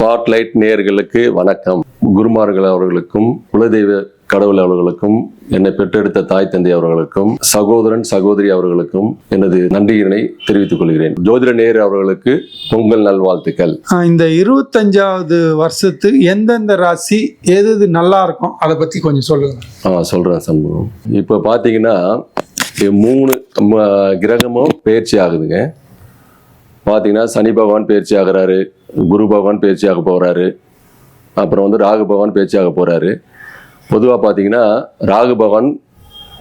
Spotlight நேயர்களுக்கு வணக்கம். குருமார்கள் அவர்களுக்கும் குலதெய்வ கடவுள் அவர்களுக்கும் என்னை பெற்றெடுத்த தாய் தந்தை அவர்களுக்கும் சகோதரன் சகோதரி அவர்களுக்கும் எனது நன்றியினை தெரிவித்துக் கொள்கிறேன். ஜோதிட நேயர் அவர்களுக்கு பொங்கல் நல்வாழ்த்துக்கள். இந்த 25வது வருஷத்து எந்தெந்த ராசி எது நல்லா இருக்கும் அதை பத்தி கொஞ்சம் சொல்லுங்க. சொல்றேன் சண்முகம். இப்ப பாத்தீங்கன்னா 3 கிரகமும் பயிற்சி ஆகுதுங்க. பார்த்தீங்கன்னா சனி பகவான் பயிற்சி ஆகிறாரு, குரு பகவான் பயிற்சியாக போகிறாரு, அப்புறம் ராகு பகவான் பயிற்சியாக போகிறாரு. பொதுவாக பார்த்தீங்கன்னா ராகு பகவான்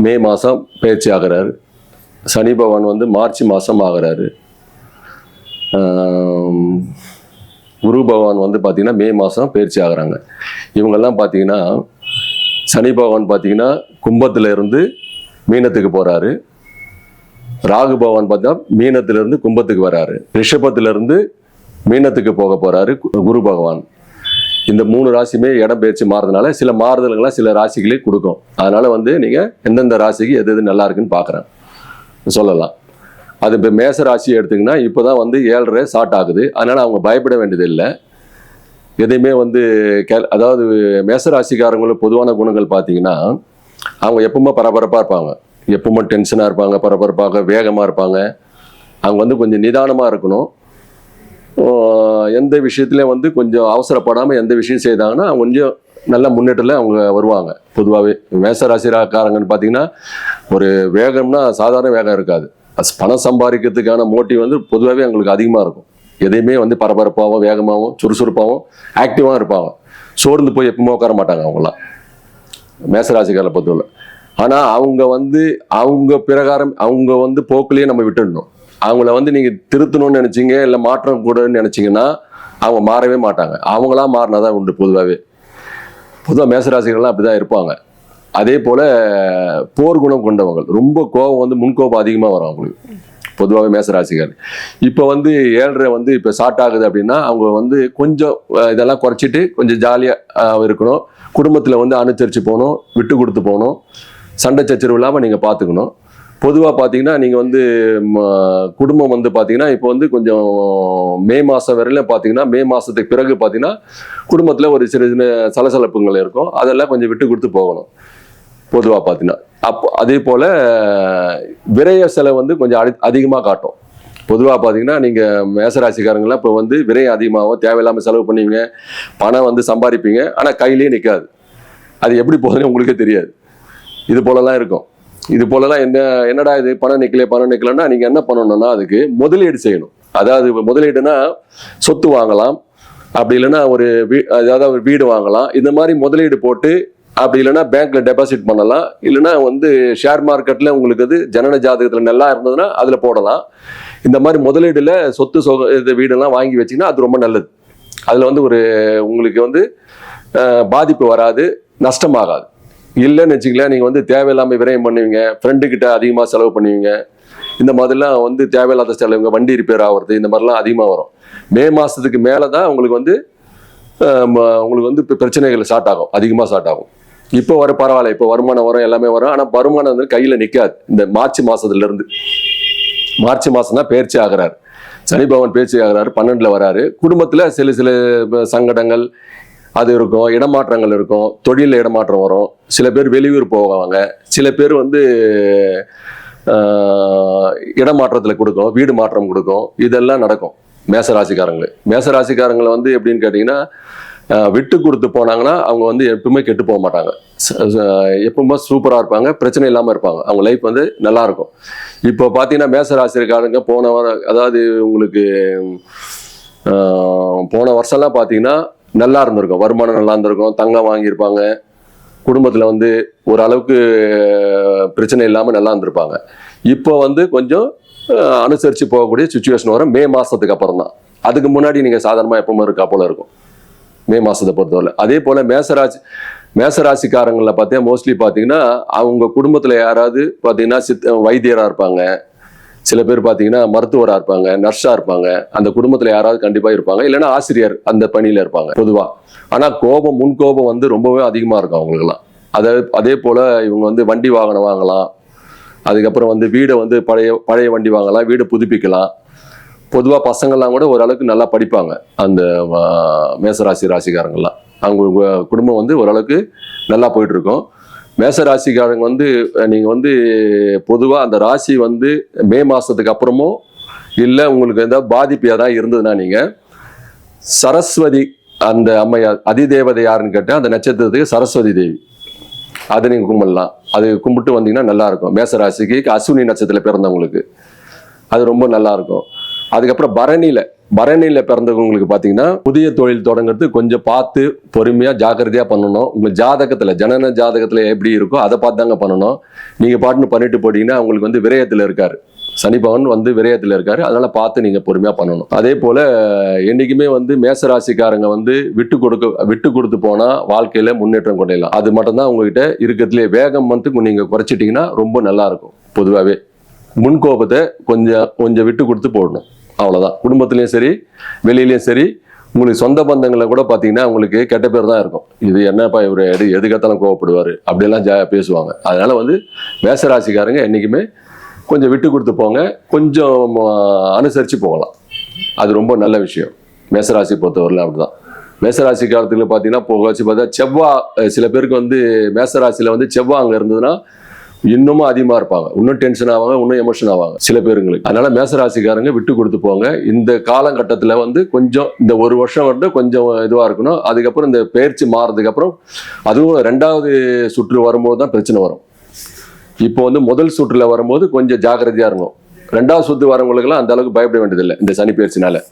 மே மாதம் பயிற்சி ஆகிறாரு, சனி பகவான் மார்ச் மாதம் ஆகிறாரு, குரு பகவான் பார்த்தீங்கன்னா மே மாதம் பயிற்சி ஆகிறாங்க. இவங்கெல்லாம் பார்த்தீங்கன்னா சனி பகவான் பார்த்தீங்கன்னா கும்பத்தில் இருந்து மீனத்துக்கு போகிறாரு, ராகு பகவான் பார்த்தா மீனத்திலிருந்து கும்பத்துக்கு வராரு, ரிஷபத்திலிருந்து மீனத்துக்கு போக போறாரு குரு பகவான். இந்த 3 ராசியுமே இடம் பயிற்சி மாறுறதுனால சில மாறுதல்கள்லாம் சில ராசிகளே கொடுக்கும். அதனால நீங்க எந்தெந்த ராசிக்கு எது நல்லா இருக்குன்னு பாக்குறேன் சொல்லலாம். அது இப்போ மேச ராசியை எடுத்தீங்கன்னா இப்போதான் 7.5 ஸ்டார்ட் ஆகுது. அதனால அவங்க பயப்பட வேண்டியது இல்லை. எதையுமே அதாவது மேசராசிக்காரங்களோட பொதுவான குணங்கள் பார்த்தீங்கன்னா அவங்க எப்பவுமே பரபரப்பாக இருப்பாங்க, எப்பவுமே டென்ஷனாக இருப்பாங்க, பரபரப்பாக வேகமாக இருப்பாங்க. அவங்க கொஞ்சம் நிதானமாக இருக்கணும். எந்த விஷயத்துலையும் கொஞ்சம் அவசரப்படாமல் எந்த விஷயம் செய்தாங்கன்னா அவங்க கொஞ்சம் நல்ல முன்னேற்றத்தில் அவங்க வருவாங்க. பொதுவாகவே மேசராசிக்காரங்கன்னு பார்த்தீங்கன்னா ஒரு வேகம்னா சாதாரண வேகம் இருக்காது. பணம் சம்பாதிக்கிறதுக்கான மோட்டிவ் பொதுவாகவே அவங்களுக்கு அதிகமாக இருக்கும். எதையுமே பரபரப்பாகவும் வேகமாகவும் சுறுசுறுப்பாகவும் ஆக்டிவாகவும் இருப்பாங்க. சோர்ந்து போய் எப்பவுமே உட்கார மாட்டாங்க அவங்களாம் மேசராசிக்காரரை பொறுத்தவரை. ஆனால் அவங்க அவங்க பிரகாரம் அவங்க போக்குலேயே நம்ம விட்டுடணும். அவங்கள நீங்கள் திருத்தணும்னு நினச்சிங்க இல்லை மாற்றம் கூடன்னு நினச்சிங்கன்னா அவங்க மாறவே மாட்டாங்க. அவங்களா மாறினாதான் உண்டு. பொதுவாக மேசராசிகள்லாம் அப்படி தான் இருப்பாங்க. அதே போல் போர் குணம் கொண்டவங்க, ரொம்ப கோபம் முன்கோபம் அதிகமாக வரும் அவங்களுக்கு. பொதுவாகவே மேசராசிகள் இப்போ 7.5 இப்போ ஸ்டார்ட் ஆகுது அப்படின்னா அவங்க கொஞ்சம் இதெல்லாம் குறைச்சிட்டு கொஞ்சம் ஜாலியாக இருக்கணும். குடும்பத்தில் அனுசரித்து போகணும், விட்டு கொடுத்து போகணும், சண்டை சச்சரவு இல்லாமல் நீங்கள் பார்த்துக்கணும். பொதுவாக பார்த்தீங்கன்னா நீங்கள் குடும்பம் பார்த்தீங்கன்னா இப்போ கொஞ்சம் மே மாதம் வரையில பார்த்தீங்கன்னா மே மாதத்துக்கு பிறகு பார்த்தீங்கன்னா குடும்பத்தில் ஒரு சின்ன சின்ன சலசலப்புகள் இருக்கும். அதெல்லாம் கொஞ்சம் விட்டு கொடுத்து போகணும் பொதுவாக பார்த்தீங்கன்னா. அதே போல் விரய செலவு கொஞ்சம் அதிகமாக காட்டும். பொதுவாக பார்த்தீங்கன்னா நீங்கள் மேசராசிக்காரங்களாம் இப்போ விரயம் அதிகமாகவும் தேவையில்லாமல் செலவு பண்ணுவீங்க, பணம் சம்பாதிப்பீங்க, ஆனால் கையிலேயே நிற்காது. அது எப்படி போகுதுன்னு உங்களுக்கே தெரியாது. இது போலலாம் இருக்கும். இது போலலாம் என்னடா இது பணம் நிற்கலன்னா நீங்கள் என்ன பண்ணணும்னா அதுக்கு முதலீடு செய்யணும். அதாவது முதலீடுனா சொத்து வாங்கலாம், அப்படி இல்லைன்னா அதாவது ஒரு வீடு வாங்கலாம். இந்த மாதிரி முதலீடு போட்டு அப்படி இல்லைன்னா பேங்க்ல டெபாசிட் பண்ணலாம். இல்லைன்னா ஷேர் மார்க்கெட்ல உங்களுக்கு ஜனன ஜாதகத்துல நல்லா இருந்ததுன்னா அதுல போடலாம். இந்த மாதிரி முதலீடுல சொத்து வீடெல்லாம் வாங்கி வச்சிங்கன்னா அது ரொம்ப நல்லது. அதுல உங்களுக்கு பாதிப்பு வராது, நஷ்டமாகாது. இல்லைன்னு வச்சுங்களேன், நீங்கள் தேவையில்லாமல் விரயம் பண்ணுவீங்க, ஃப்ரெண்டுக்கிட்ட அதிகமாக செலவு பண்ணுவீங்க. இந்த மாதிரிலாம் தேவையில்லாத செலவுங்க, வண்டி ரிப்பேர் ஆகிறது, இந்த மாதிரிலாம் அதிகமாக வரும். மே மாதத்துக்கு மேலே தான் உங்களுக்கு உங்களுக்கு பிரச்சனைகள் ஸ்டார்ட் ஆகும், அதிகமாக ஸ்டார்ட் ஆகும். இப்போ பரவாயில்ல, இப்போ வருமானம் வரும், எல்லாமே வரும். ஆனால் வருமானம் கையில் நிற்காது. இந்த மார்ச் மாதத்துலேருந்து மார்ச் மாதம் தான் பயிற்சி ஆகிறாரு சனி பகவான். பயிற்சி ஆகிறாரு, 12ல் வராரு. குடும்பத்தில் சில சில சங்கடங்கள் அது இருக்கும், இடமாற்றங்கள் இருக்கும், தொழிலில் இடமாற்றம் வரும். சில பேர் வெளியூர் போவாங்க, சில பேர் இடமாற்றத்தில் கொடுக்கும், வீடு மாற்றம் கொடுக்கும். இதெல்லாம் நடக்கும் மேசராசிக்காரங்களை எப்படின்னு கேட்டிங்கன்னா விட்டு கொடுத்து போனாங்கன்னா அவங்க எப்பவுமே கெட்டு போக மாட்டாங்க. எப்பவுமே சூப்பராக இருப்பாங்க, பிரச்சனை இல்லாமல் இருப்பாங்க. அவங்க லைஃப் நல்லா இருக்கும். இப்போ பார்த்தீங்கன்னா மேசராசிக்காரங்க போன வாரம், அதாவது உங்களுக்கு போன வருஷம்லாம் பார்த்தீங்கன்னா நல்லா இருந்திருக்கும், வருமானம் நல்லா இருந்திருக்கும், தங்கம் வாங்கியிருப்பாங்க, குடும்பத்தில் ஓரளவுக்கு பிரச்சனை இல்லாமல் நல்லா இருந்திருப்பாங்க. இப்போ மேச அனுசரித்து போகக்கூடிய சுச்சுவேஷன் வரும் மே மாதத்துக்கு அப்புறம் தான். அதுக்கு முன்னாடி நீங்கள் சாதாரணமாக எப்பவுமே இருக்கா போல இருக்கும் மே மாதத்தை பொறுத்தவரை. அதே போல் மேசராசிக்காரங்களில் பார்த்தீங்கன்னா மோஸ்ட்லி பார்த்தீங்கன்னா அவங்க குடும்பத்தில் யாராவது பார்த்தீங்கன்னா வைத்தியராக இருப்பாங்க, சில பேர் பார்த்தீங்கன்னா மருத்துவராக இருப்பாங்க, நர்ஸாக இருப்பாங்க. அந்த குடும்பத்தில் யாராவது கண்டிப்பாக இருப்பாங்க, இல்லைன்னா ஆசிரியர் அந்த பணியில் இருப்பாங்க பொதுவாக. ஆனால் முன்கோபம் ரொம்பவே அதிகமாக இருக்கும் அவங்களுக்குலாம். அதே போல் இவங்க வண்டி வாகனம் வாங்கலாம், அதுக்கப்புறம் வீடை பழைய வண்டி வாங்கலாம், வீடை புதுப்பிக்கலாம். பொதுவாக பசங்கள்லாம் கூட ஓரளவுக்கு நல்லா படிப்பாங்க. அந்த மேசராசிக்காரங்கள்லாம் அவங்க குடும்பம் வந்து ஓரளவுக்கு நல்லா போயிட்டு இருக்கும். மேசராசிக்காரங்க வந்து நீங்கள் வந்து பொதுவாக அந்த ராசி வந்து மே மாதத்துக்கு அப்புறமோ இல்லை உங்களுக்கு ஏதாவது பாதிப்பு ஏதாவது இருந்ததுன்னா நீங்கள் சரஸ்வதி அந்த அம்மையார் அதிதேவதை யாருன்னு கேட்டால் அந்த நட்சத்திரத்துக்கு சரஸ்வதி தேவி அதை நீங்கள் கும்பிடலாம். அது கும்பிட்டு வந்தீங்கன்னா நல்லாயிருக்கும். மேசராசிக்கு அஸ்வினி நட்சத்திரத்தில் பிறந்தவங்களுக்கு அது ரொம்ப நல்லாயிருக்கும். அதுக்கப்புறம் பரணியில் பிறந்தவங்களுக்கு பார்த்தீங்கன்னா புதிய தொழில் தொடங்குறது கொஞ்சம் பார்த்து பொறுமையாக ஜாக்கிரதையாக பண்ணணும். உங்கள் ஜாதகத்தில் ஜனன ஜாதகத்தில் எப்படி இருக்கோ அதை பார்த்து தாங்க பண்ணணும். நீங்கள் பாட்டுன்னு பண்ணிட்டு போட்டிங்கன்னா உங்களுக்கு வந்து விரயத்தில் இருக்கார். சனி பகவான் வந்து விரயத்தில் இருக்காரு. அதனால பார்த்து நீங்கள் பொறுமையாக பண்ணணும். அதே போல் என்றைக்குமே வந்து மேசராசிக்காரங்க வந்து விட்டு கொடுத்து போனால் வாழ்க்கையில் முன்னேற்றம் கொண்டிடலாம். அது மட்டும்தான் உங்ககிட்ட இருக்கிறதுலே வேகம் வந்து நீங்கள் குறைச்சிட்டிங்கன்னா ரொம்ப நல்லாயிருக்கும். பொதுவாகவே முன்கோபத்தை கொஞ்சம் விட்டு கொடுத்து போடணும். அவ்வளோதான். குடும்பத்துலேயும் சரி வெளியிலையும் சரி உங்களுக்கு சொந்த பந்தங்களை கூட பார்த்தீங்கன்னா உங்களுக்கு கெட்ட பேர் தான் இருக்கும். இது என்னப்பா இவர் எதுக்கத்தாலும் கோவப்படுவார் அப்படியெல்லாம் பேசுவாங்க. அதனால வந்து மேசராசிக்காரங்க என்றைக்குமே கொஞ்சம் விட்டு கொடுத்து போங்க, கொஞ்சம் அனுசரித்து போகலாம். அது ரொம்ப நல்ல விஷயம். மேசராசி பொறுத்தவரையில் அப்படிதான். மேசராசி காலத்துல பார்த்தீங்கன்னா வச்சு பார்த்தா செவ்வாய் சில பேருக்கு வந்து மேசராசியில் வந்து செவ்வாய் அங்கே இருந்ததுன்னா இன்னமும் அதிகமாக இருப்பாங்க, இன்னும் டென்ஷன் ஆவாங்க, இன்னும் எமோஷன் ஆவாங்க சில பேருங்களுக்கு. அதனால மேசராசிக்காரங்க விட்டு கொடுத்து போங்க. இந்த காலகட்டத்தில் வந்து கொஞ்சம் இந்த ஒரு வருஷம் வந்து கொஞ்சம் இதுவாக இருக்கணும். அதுக்கப்புறம் இந்த பயிற்சி மாறதுக்கு அப்புறம் அதுவும் 2வது சுற்று வரும்போது தான் பிரச்சனை வரும். இப்போ வந்து முதல் சுற்றுல வரும்போது கொஞ்சம் ஜாக்கிரதையா இருக்கும். 2வது சுற்று வரவங்களுக்குலாம் அந்த அளவுக்கு பயப்பட வேண்டியதில்லை. இந்த சனி பயிற்சினால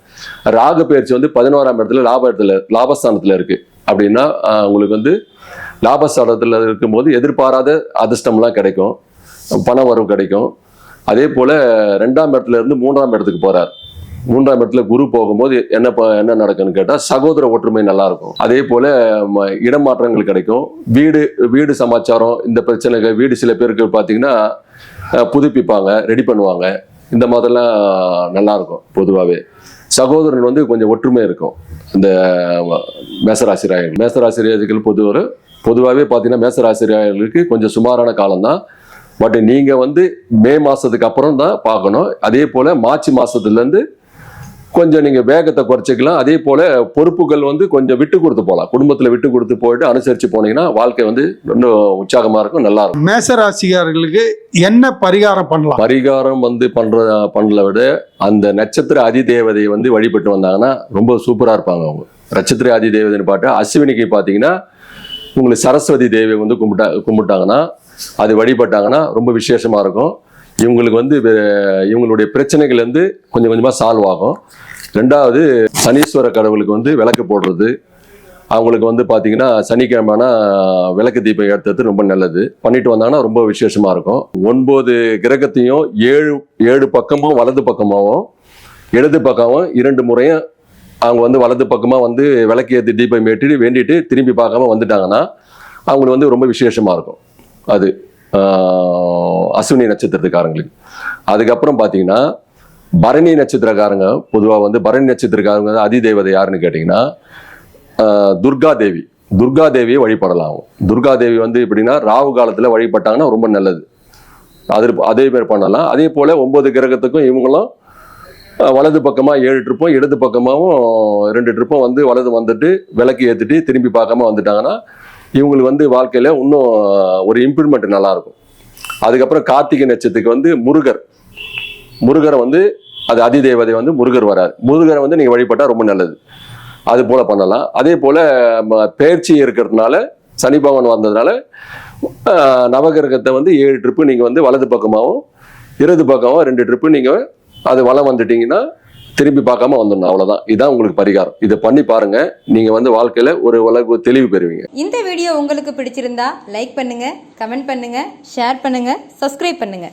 ராகு பயிற்சி வந்து 11ஆம் இடத்துல லாபஸ்தானத்துல இருக்கு. அப்படின்னா உங்களுக்கு வந்து லாபஸ்தானத்துல இருக்கும்போது எதிர்பாராத அதிர்ஷ்டம்லாம் கிடைக்கும், பண வரவு கிடைக்கும். அதே போல 2ஆம் இடத்துல இருந்து 3ஆம் இடத்துக்கு போறார். 3ஆம் இடத்துல குரு போகும்போது என்ன நடக்குன்னு கேட்டால் சகோதர ஒற்றுமை நல்லா இருக்கும். அதே போல இடமாற்றங்கள் கிடைக்கும். வீடு சமாச்சாரம் இந்த பிரச்சனைகள் வீடு சில பேருக்கு பார்த்தீங்கன்னா புதுப்பிப்பாங்க, ரெடி பண்ணுவாங்க. இந்த மாதிரிலாம் நல்லா இருக்கும். பொதுவாகவே சகோதரன் வந்து கொஞ்சம் ஒற்றுமை இருக்கும். இந்த மேசராசிரியர்கள் பொதுவாகவே பார்த்தீங்கன்னா மேசராசிரியர்களுக்கு கொஞ்சம் சுமாரான காலம்தான். பட் நீங்கள் வந்து மே மாதத்துக்கு அப்புறம் தான் பார்க்கணும். அதே போல் மார்ச் மாதத்துலேருந்து கொஞ்சம் நீங்கள் வேகத்தை குறைச்சிக்கலாம். அதே போல் பொறுப்புகள் வந்து கொஞ்சம் விட்டு கொடுத்து போகலாம். குடும்பத்தில் விட்டு கொடுத்து போயிட்டு அனுசரித்து போனீங்கன்னா வாழ்க்கை வந்து இன்னும் உற்சாகமாக இருக்கும், நல்லா இருக்கும். மேசராசிக்காரர்களுக்கு என்ன பரிகாரம் பண்ணலாம்? பரிகாரம் வந்து பண்ணல விட அந்த நட்சத்திர அதிதேவதையை வந்து வழிபட்டு வந்தாங்கன்னா ரொம்ப சூப்பராக இருப்பாங்க. அவங்க நட்சத்திர அதிதேவதைன்னு பார்த்தா அஸ்வினிக்கு பார்த்தீங்கன்னா உங்களுக்கு சரஸ்வதி தேவியை வந்து கும்பிட்டாங்கன்னா அது வழிபட்டாங்கன்னா ரொம்ப விசேஷமாக இருக்கும். இவங்களுக்கு வந்து இவங்களுடைய பிரச்சனைகள் வந்து கொஞ்சம் கொஞ்சமாக சால்வ் ஆகும். 2வது சனீஸ்வர கடவுளுக்கு வந்து விளக்கு போடுறது. அவங்களுக்கு வந்து பார்த்தீங்கன்னா சனிக்கிழமைனா விளக்கு தீபம் ஏற்றுறது ரொம்ப நல்லது. பண்ணிட்டு வந்தாங்கன்னா ரொம்ப விசேஷமாக இருக்கும். 9 கிரகத்தையும் 7 பக்கமும் வலது பக்கமாகவும் இடது பக்கமும் 2 முறையும் அவங்க வந்து வலது பக்கமாக வந்து விளக்கு ஏற்றி தீபம் ஏற்றிட்டு வேண்டிட்டு திரும்பி பார்க்காம வந்துட்டாங்கன்னா அவங்களுக்கு வந்து ரொம்ப விசேஷமாக இருக்கும். அது அஸ்வினி நட்சத்திரத்துக்காரங்களுக்கு. அதுக்கப்புறம் பார்த்தீங்கன்னா பரணி நட்சத்திரக்காரங்க பொதுவாக வந்து பரணி நட்சத்திரக்காரங்க அதிதேவதை யாருன்னு கேட்டிங்கன்னா துர்கா தேவியை வழிபடலாம். துர்கா தேவி வந்து எப்படின்னா ராகு காலத்தில் வழிபட்டாங்கன்னா ரொம்ப நல்லது. அதே மாதிரி பண்ணலாம். அதே போல் 9 கிரகத்துக்கும் இவங்களும் வலது பக்கமாக 7 ட்ரிப்பும் இடது பக்கமாகவும் 2 ட்ரிப்பும் வந்து வலது வந்துட்டு விளக்கு ஏற்றிட்டு திரும்பி பார்க்காம வந்துட்டாங்கன்னா இவங்களுக்கு வந்து வாழ்க்கையில் இன்னும் ஒரு இம்ப்ரூவ்மெண்ட் நல்லாயிருக்கும். அதுக்கப்புறம் கார்த்திகை நட்சத்திரத்துக்கு வந்து முருகரை வந்து அது அதிதேவதை வந்து முருகர் வரார். முருகரை வந்து நீங்கள் வழிபட்டால் ரொம்ப நல்லது. அது போல் பண்ணலாம். அதே போல் பயிற்சி இருக்கிறதுனால சனி பகவான் வந்ததுனால நவகிரகத்தை வந்து 7 ட்ரிப்பு நீங்கள் வந்து வலது பக்கமாகவும் இடது பக்கமாகவும் 2 ட்ரிப்பு நீங்கள் அது வலம் வந்துட்டீங்கன்னா திரும்பி பார்க்காம வந்துடணும். அவ்வளோதான். இதுதான் உங்களுக்கு பரிகாரம். இதை பண்ணி பாருங்க. நீங்கள் வந்து வாழ்க்கையில் ஒரு தெளிவு பெறுவீங்க. இந்த வீடியோ உங்களுக்கு பிடிச்சிருந்தா லைக் பண்ணுங்க, கமெண்ட் பண்ணுங்க, ஷேர் பண்ணுங்க, சப்ஸ்கிரைப் பண்ணுங்க.